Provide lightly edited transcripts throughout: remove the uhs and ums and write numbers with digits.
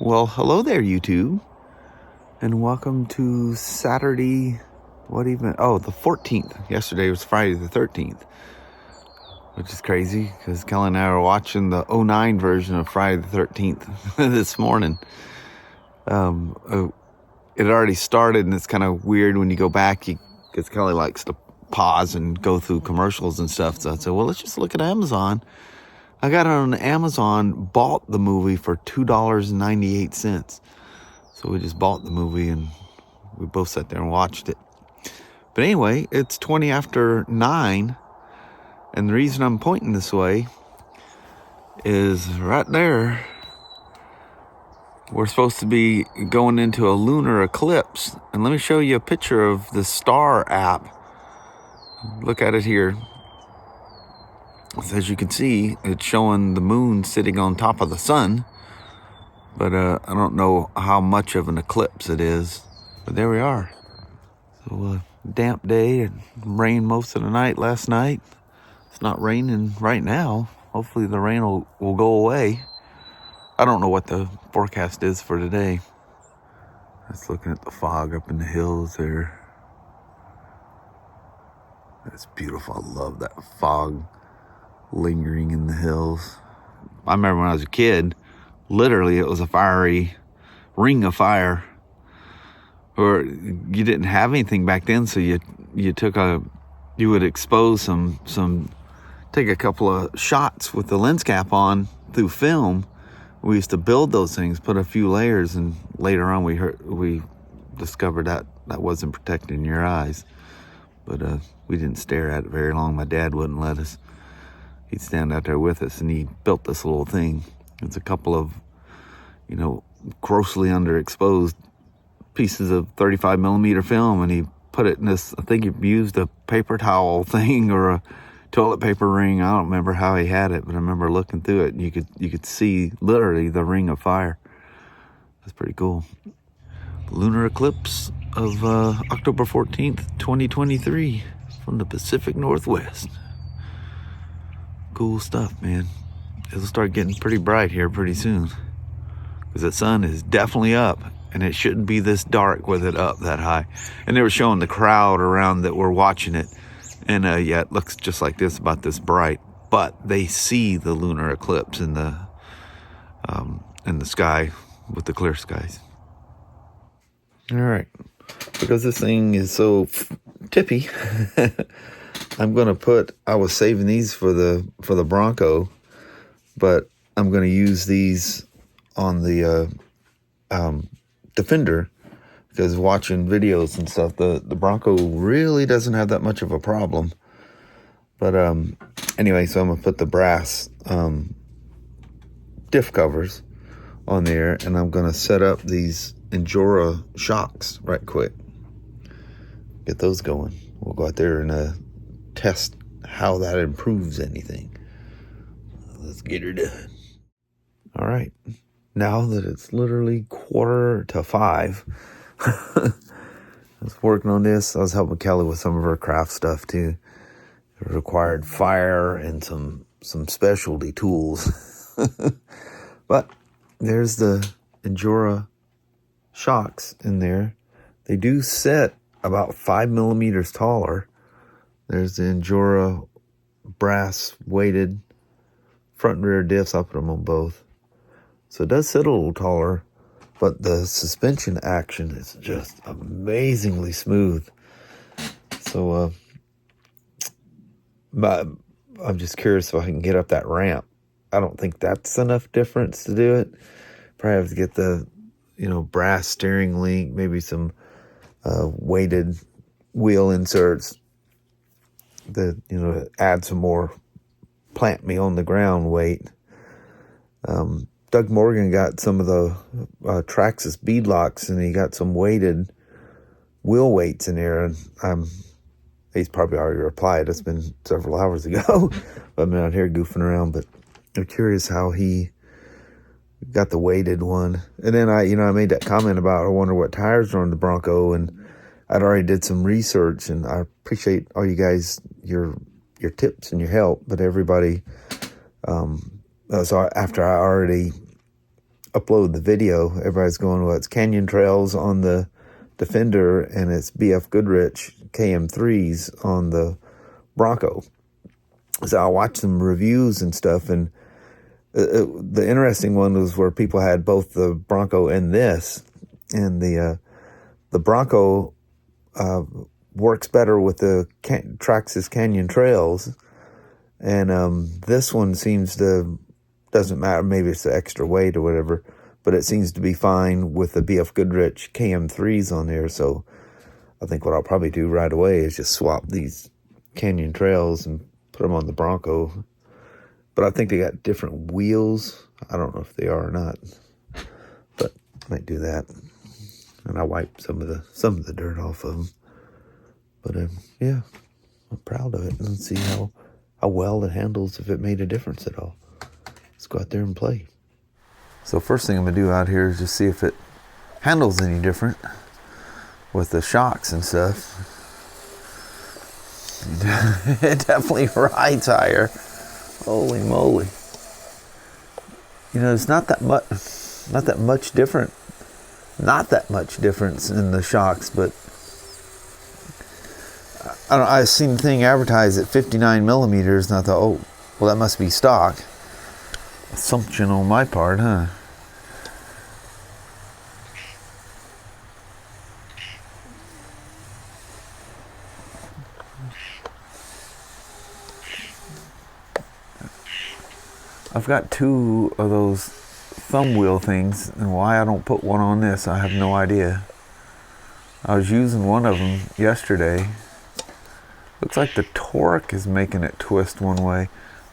Well, hello there, YouTube, and welcome to Saturday, the 14th. Yesterday was Friday the 13th, which is crazy, because Kelly and I were watching the '09 version of Friday the 13th this morning. It had already started, and it's kind of weird when you go back, because Kelly likes to pause and go through commercials and stuff, so I said, well, let's just look at Amazon. I got it on Amazon, bought the movie for $2.98. So we just bought the movie and we both sat there and watched it. But anyway, it's 20 after 9. And the reason I'm pointing this way is right there. We're supposed to be going into a lunar eclipse. And let me show you a picture of the star app. Look at it here. As you can see, it's showing the moon sitting on top of the sun. But I don't know how much of an eclipse it is. But there we are. So damp day and rain most of the night last night. It's not raining right now. Hopefully the rain will go away. I don't know what the forecast is for today. Just looking at the fog up in the hills there. That's beautiful. I love that fog lingering in the hills. I remember when I was a kid, literally it was a fiery ring of fire. Or you didn't have anything back then, so you would expose take a couple of shots with the lens cap on through film. We used to build those things, put a few layers, and later on we discovered that wasn't protecting your eyes. But we didn't stare at it very long. My dad wouldn't let us. He'd stand out there with us, and he built this little thing. It's a couple of, grossly underexposed pieces of 35 millimeter film, and he put it in this, I think he used a paper towel thing or a toilet paper ring. I don't remember how he had it, but I remember looking through it, and you could see literally the ring of fire. That's pretty cool. Lunar eclipse of October 14th, 2023 from the Pacific Northwest. Cool stuff, man. It'll start getting pretty bright here pretty soon, because the sun is definitely up, and it shouldn't be this dark with it up that high. And they were showing the crowd around that were watching it, and yeah, it looks just like this, about this bright, but they see the lunar eclipse in the sky with the clear skies. All right, because this thing is so tippy, I was saving these for the Bronco, but I'm going to use these on the Defender, because watching videos and stuff, the Bronco really doesn't have that much of a problem. But anyway, so I'm going to put the brass Diff covers on there, and I'm going to set up these Injora Shocks right quick. Get those going. We'll go out there and test how that improves anything. Let's get her done. All right. Now that it's literally 4:45, I was working on this. I was helping Kelly with some of her craft stuff too. It required fire and some specialty tools. But there's the Injora Shocks in there. They do set about 5 millimeters taller. There's the Injora brass weighted front and rear diffs. I'll put them on both. So it does sit a little taller, but the suspension action is just amazingly smooth. So but I'm just curious if I can get up that ramp. I don't think that's enough difference to do it. Probably have to get the, brass steering link, maybe some weighted wheel inserts that, add some more plant me on the ground weight. Doug Morgan got some of the Traxxas beadlocks, and he got some weighted wheel weights in there, and he's probably already replied. It's been several hours ago. I've been out here goofing around, but I'm curious how he got the weighted one. And then I made that comment about, I wonder what tires are on the Bronco, and I'd already did some research, and I appreciate all you guys, your tips and your help, but everybody, so after I already upload the video, everybody's going, well, it's Canyon Trails on the Defender and it's BF Goodrich KM3s on the Bronco. So I watched some reviews and stuff, and the interesting one was where people had both the Bronco and this, and the Bronco works better with the Traxxas Canyon Trails, and this one seems to, doesn't matter, maybe it's the extra weight or whatever, but it seems to be fine with the BF Goodrich KM3s on there. So I think what I'll probably do right away is just swap these Canyon Trails and put them on the Bronco. But I think they got different wheels. I don't know if they are or not, but I might do that. And I wipe some of the dirt off of them. But yeah, I'm proud of it, and see how well it handles, if it made a difference at all. Let's go out there and play. So first thing I'm gonna do out here is just see if it handles any different with the shocks and stuff. It definitely rides higher. Holy moly. You know, it's not that much different. Not that much difference in the shocks, but I seen the thing advertised at 59 millimeters, and I thought, oh, well, that must be stock. Assumption on my part, huh? I've got two of those thumb wheel things, and why I don't put one on this, I have no idea. I was using one of them yesterday. Looks like the torque is making it twist one way,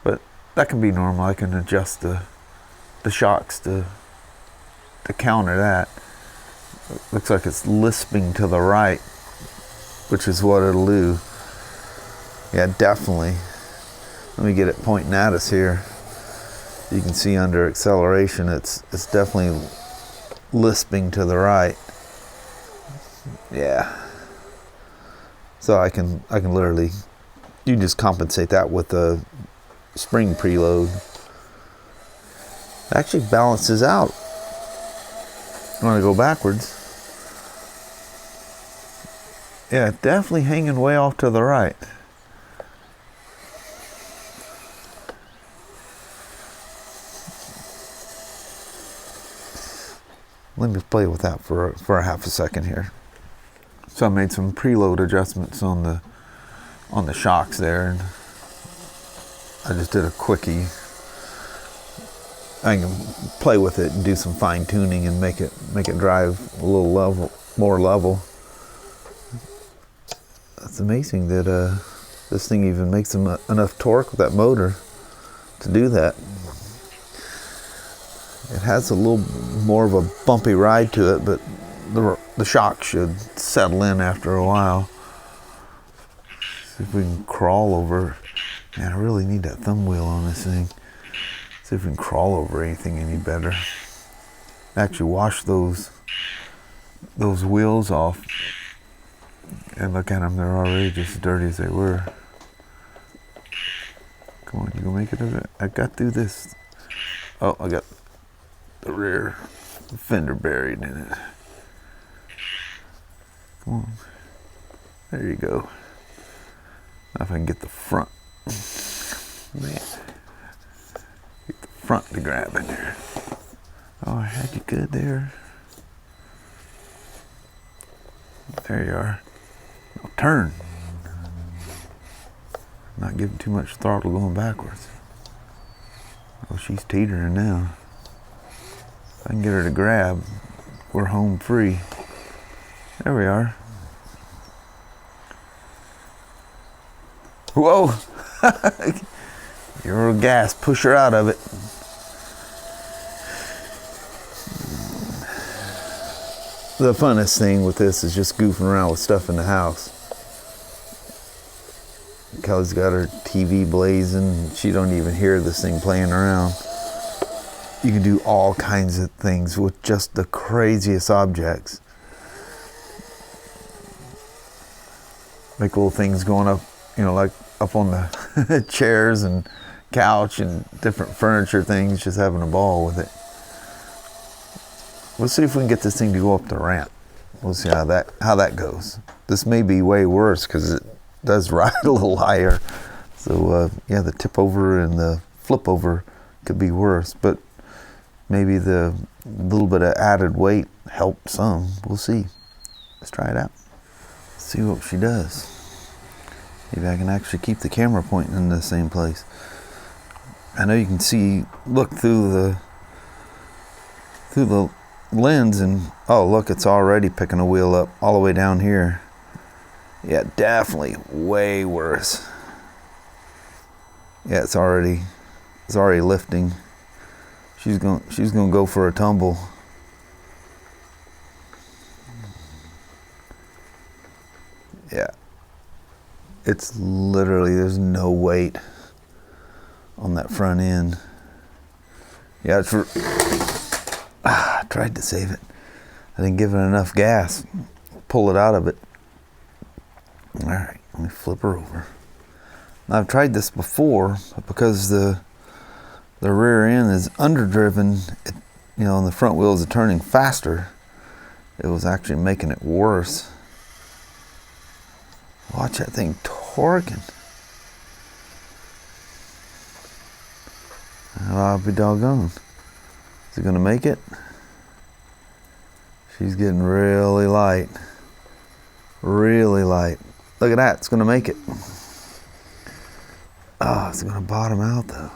but that can be normal. I can adjust the shocks to counter that. Looks like it's lisping to the right, which is what it'll do. Yeah, definitely. Let me get it pointing at us here. You can see under acceleration, it's definitely lisping to the right. Yeah. So I can literally, you just compensate that with the spring preload. It actually balances out. I want to go backwards. Yeah, definitely hanging way off to the right. Let me play with that for a half a second here. So I made some preload adjustments on the shocks there, and I just did a quickie. I can play with it and do some fine tuning and make it drive a little more level. It's amazing that this thing even makes enough torque with that motor to do that. It has a little more of a bumpy ride to it, but the shock should settle in after a while. See if we can crawl over. Man, I really need that thumb wheel on this thing. See if we can crawl over anything any better. Actually wash those wheels off. And look at them, they're already just as dirty as they were. Come on, you gonna make it of it? I got through this. Oh, I got the rear fender buried in it. Come on. There you go. Now if I can get the front. Man. Get the front to grab in there. Oh, I had you good there. There you are. Now turn. Not giving too much throttle going backwards. Oh, she's teetering now. If I can get her to grab, we're home free. There we are. Whoa! Your gas, push her out of it. The funnest thing with this is just goofing around with stuff in the house. Kelly's got her TV blazing. She don't even hear this thing playing around. You can do all kinds of things with just the craziest objects. Make little things going up, you know, like up on the chairs and couch and different furniture things, just having a ball with it. We'll see if we can get this thing to go up the ramp. We'll see how that goes. This may be way worse because it does ride a little higher. So yeah, the tip over and the flip over could be worse, but maybe the little bit of added weight helped some. We'll see. Let's try it out. See what she does. Maybe I can actually keep the camera pointing in the same place. I know you can see, look through the lens, and oh look, it's already picking a wheel up all the way down here. Yeah, definitely way worse. Yeah, it's already lifting. She's gonna go for a tumble. Yeah, it's literally, there's no weight on that front end. Yeah, I tried to save it. I didn't give it enough gas. Pull it out of it. All right, let me flip her over. Now, I've tried this before, but because the rear end is underdriven, you know, and the front wheels are turning faster, it was actually making it worse. Watch that thing torquing. I'll be doggone. Is it gonna make it? She's getting really light. Really light. Look at that, it's gonna make it. Oh, it's gonna bottom out though.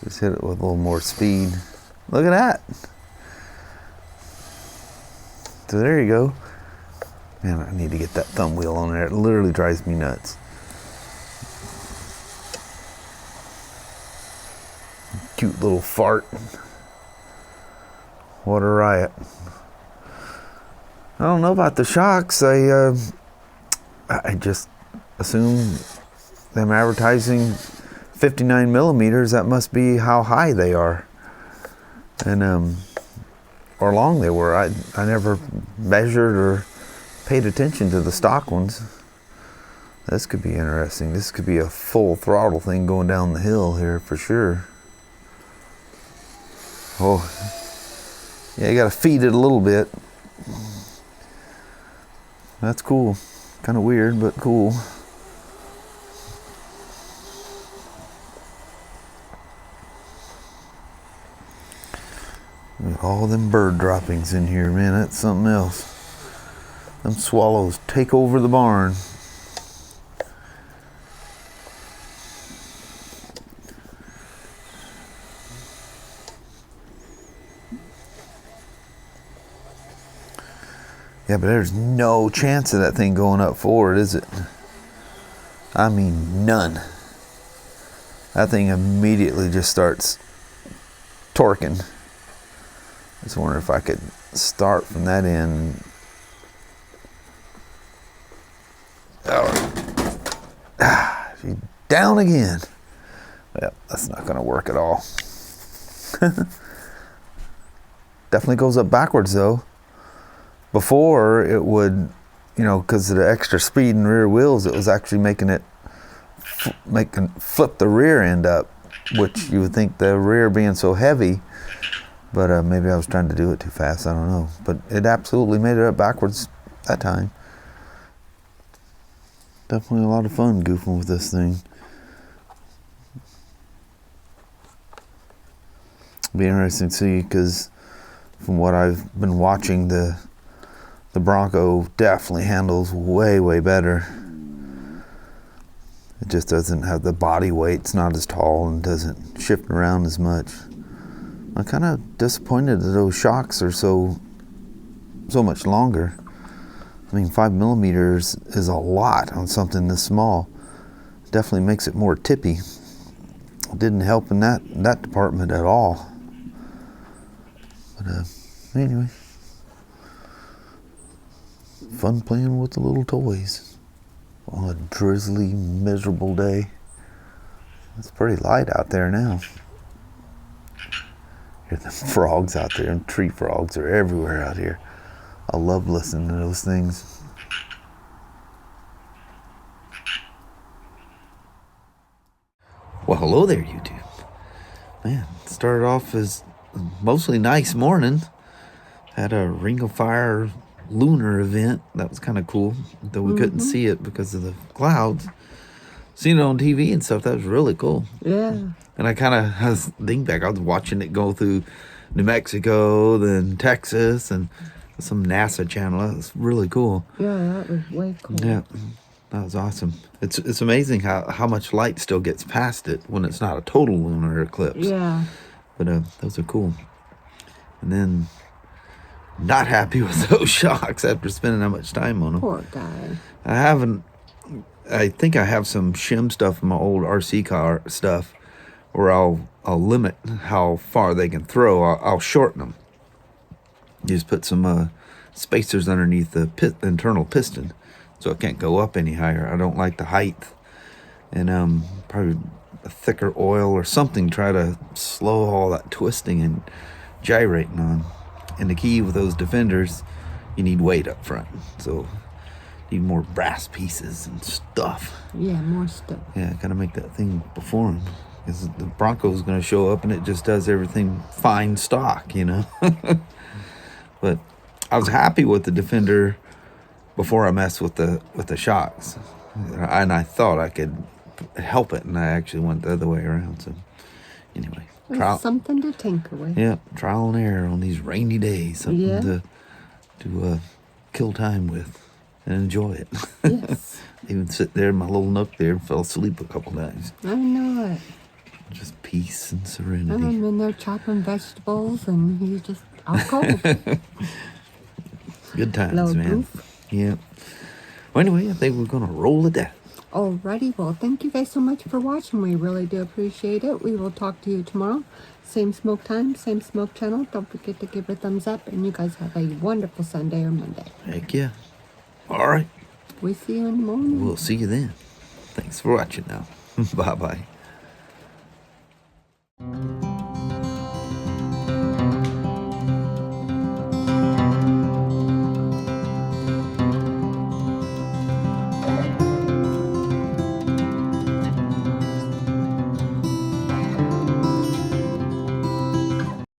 Just hit it with a little more speed. Look at that. So there you go. Man, I need to get that thumb wheel on there. It literally drives me nuts. Cute little fart. What a riot. I don't know about the shocks. I just assume them advertising 59 millimeters, that must be how high they are. And or long they were. I never measured or paid attention to the stock ones. This could be interesting. This could be a full throttle thing going down the hill here for sure. Oh, yeah, you gotta feed it a little bit. That's cool. Kind of weird, but cool. All them bird droppings in here, man, that's something else. Them swallows take over the barn. Yeah, but there's no chance of that thing going up forward, is it? I mean, none. That thing immediately just starts torquing. Just wonder if I could start from that end. Oh. She's down again. Well, that's not going to work at all. Definitely goes up backwards though. Before it would, you know, because of the extra speed in rear wheels, it was actually making it flip the rear end up, which you would think the rear being so heavy, but maybe I was trying to do it too fast, I don't know. But it absolutely made it up backwards that time. Definitely a lot of fun goofing with this thing. Be interesting to see, because from what I've been watching, the Bronco definitely handles way better. It just doesn't have the body weight. It's not as tall and doesn't shift around as much. I'm kind of disappointed that those shocks are so much longer. I mean, 5 millimeters is a lot on something this small. It definitely makes it more tippy. It didn't help in that department at all. But anyway. Fun playing with the little toys on a drizzly, miserable day. It's pretty light out there now. Hear the frogs out there, and tree frogs are everywhere out here. I love listening to those things. Well, hello there, YouTube. Man, started off as a mostly nice morning. Had a Ring of Fire Lunar event. That was kind of cool, though we couldn't see it because of the clouds. Seen it on TV and stuff. That was really cool. Yeah. And I kind of has dingback. I was watching it go through New Mexico, then Texas, and some NASA channel. That was really cool. Yeah, that was way cool. Yeah, that was awesome. It's amazing how much light still gets past it when it's not a total lunar eclipse. Yeah. But those are cool. And then, not happy with those shocks after spending that much time on them. Poor guy. I think I have some shim stuff in my old RC car stuff where I'll limit how far they can throw. I'll shorten them. Just put some spacers underneath the internal piston so it can't go up any higher. I don't like the height. And probably a thicker oil or something, try to slow all that twisting and gyrating on. And the key with those Defenders, you need weight up front. So need more brass pieces and stuff. Yeah, more stuff. Yeah, gotta make that thing perform. Because the Bronco's gonna show up and it just does everything fine stock, you know. But I was happy with the Defender before I messed with the shocks, and I thought I could help it, and I actually went the other way around. So anyway, something to tinker with. Yeah, trial and error on these rainy days. Something to kill time with and enjoy it. Yes. Even sit there in my little nook there and fell asleep a couple times. I know it. Just peace and serenity. I'm in there chopping vegetables, and he's just out cold. Good times, man. Yeah. Well, anyway, I think we're going to roll it down. Alrighty, well, thank you guys so much for watching. We really do appreciate it. We will talk to you tomorrow. Same smoke time, same smoke channel. Don't forget to give it a thumbs up, and you guys have a wonderful Sunday or Monday. Heck yeah. All right. We see you in the morning. We'll see you then. Thanks for watching now. Bye-bye.